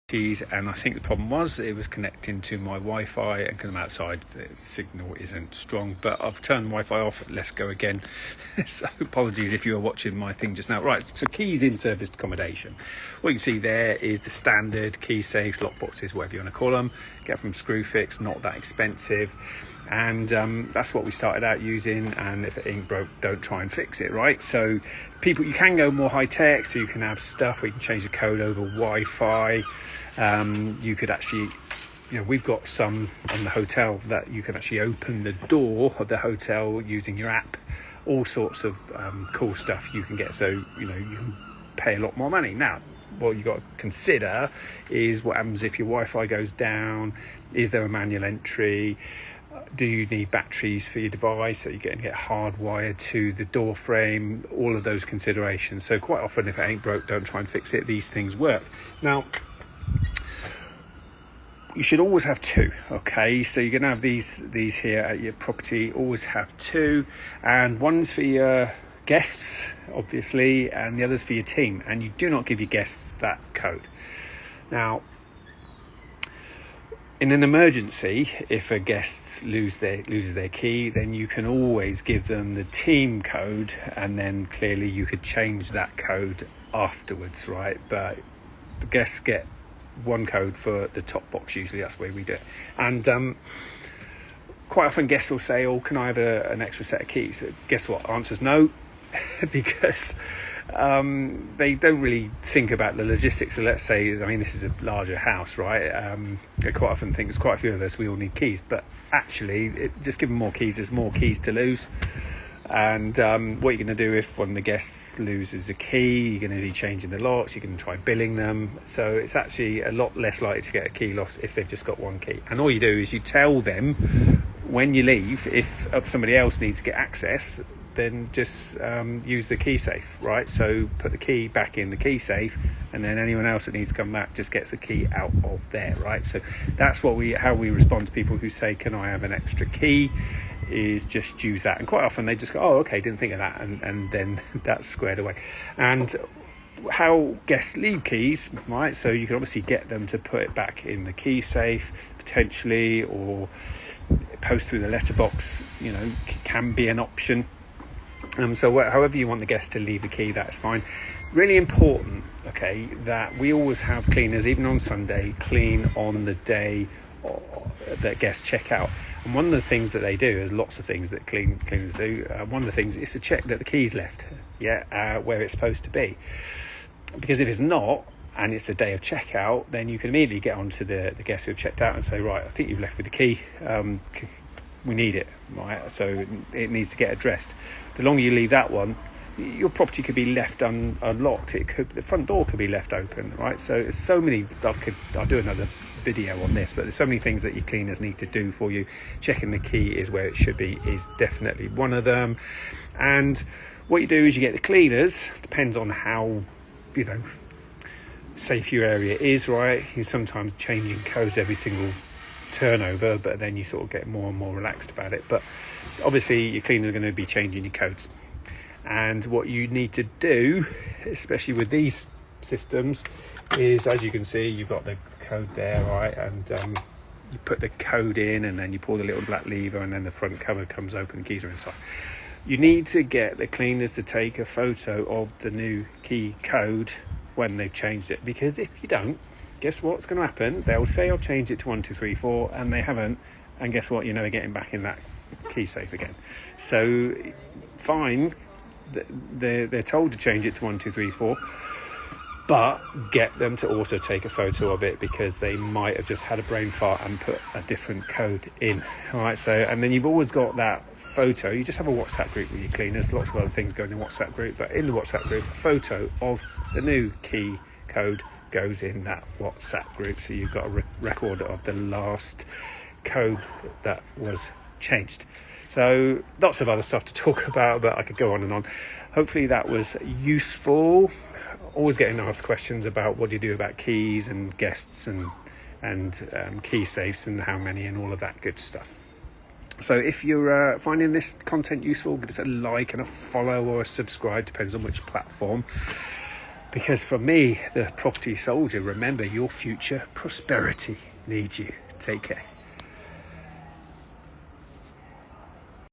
keys, and I think the problem was it was connecting to my Wi-Fi, and because I'm outside the signal isn't strong, but I've turned Wi-Fi off. Let's go again. So apologies if you were watching my thing just now. Right, so keys in serviced accommodation. What you can see there is the standard key safes, lockboxes, whatever you want to call them. Get from Screwfix, not that expensive, and that's what we started out using. And if it ain't broke, don't try and fix it, right? So people, you can go more high tech, so you can have stuff where you can change the code over Wi-Fi. You could actually, we've got some on the hotel that you can actually open the door of the hotel using your app. All sorts of cool stuff you can get, so you can pay a lot more money. Now what you got to consider is what happens if your Wi-Fi goes down. Is there a manual entry? Do you need batteries for your device? So you're going to get hardwired to the door frame, all of those considerations. So quite often, if it ain't broke, don't try and fix it. These things work. Now, you should always have two, okay? So you're going to have these here at your property, always have two, and one's for your guests, obviously, and the other's for your team. And you do not give your guests that code. Now, in an emergency, if a guest loses their key, then you can always give them the team code, and then clearly you could change that code afterwards, right? But the guests get one code for the top box. Usually that's the way we do it. And quite often guests will say, "Oh, can I have an extra set of keys?" Guess what? Answer's no, because they don't really think about the logistics. So let's say, this is a larger house, right? I quite often think there's quite a few of us, we all need keys, but actually just give them more keys. There's more keys to lose. And what you're going to do if one of the guests loses a key, you're going to be changing the locks, you're going to try billing them. So it's actually a lot less likely to get a key loss if they've just got one key. And all you do is you tell them when you leave, if somebody else needs to get access, then just use the key safe, right? So put the key back in the key safe, and then anyone else that needs to come back just gets the key out of there, right? So that's how we respond to people who say, "Can I have an extra key?" Is just use that. And quite often they just go, "Oh, okay, didn't think of that," and then that's squared away. And how guests leave keys, right? So you can obviously get them to put it back in the key safe potentially, or post through the letterbox, can be an option. So however you want the guest to leave the key, that's fine. Really important, okay, that we always have cleaners, even on Sunday, clean on the day that guests check out. And one of the things that they do, there's lots of things that cleaners do. One of the things is to check that the key's left, where it's supposed to be. Because if it's not, and it's the day of checkout, then you can immediately get onto the guests who have checked out and say, "Right, I think you've left with the key. We need it," right? So it needs to get addressed. The longer you leave that one, your property could be left unlocked. The front door could be left open, right? So there's so many. I'll do another video on this, but there's so many things that your cleaners need to do for you. Checking the key is where it should be is definitely one of them. And what you do is you get the cleaners. Depends on how safe your area is, right? You're sometimes changing codes every single turnover, but then you sort of get more and more relaxed about it. But obviously your cleaners are going to be changing your codes. And what you need to do, especially with these systems, is, as you can see, you've got the code there, right? And you put the code in, and then you pull the little black lever, and then the front cover comes open, keys are inside. You need to get the cleaners to take a photo of the new key code when they've changed it, because if you don't, guess what's going to happen? They'll say, "I'll change it to 1 2 3 4," and they haven't, and guess what? You're never getting back in that key safe again. So fine, they're told to change it to 1 2 3 4, but get them to also take a photo of it, because they might have just had a brain fart and put a different code in. All right, so, and then you've always got that photo. You just have a WhatsApp group with your cleaners, lots of other things go in the WhatsApp group, but in the WhatsApp group, a photo of the new key code goes in that WhatsApp group, so you've got a record of the last code that was changed. So lots of other stuff to talk about, but I could go on and on. Hopefully that was useful. Always getting asked questions about what do you do about keys and guests and key safes and how many and all of that good stuff. So if you're finding this content useful, give us a like and a follow or a subscribe, depends on which platform. Because for me, the property soldier, remember, your future prosperity needs you. Take care.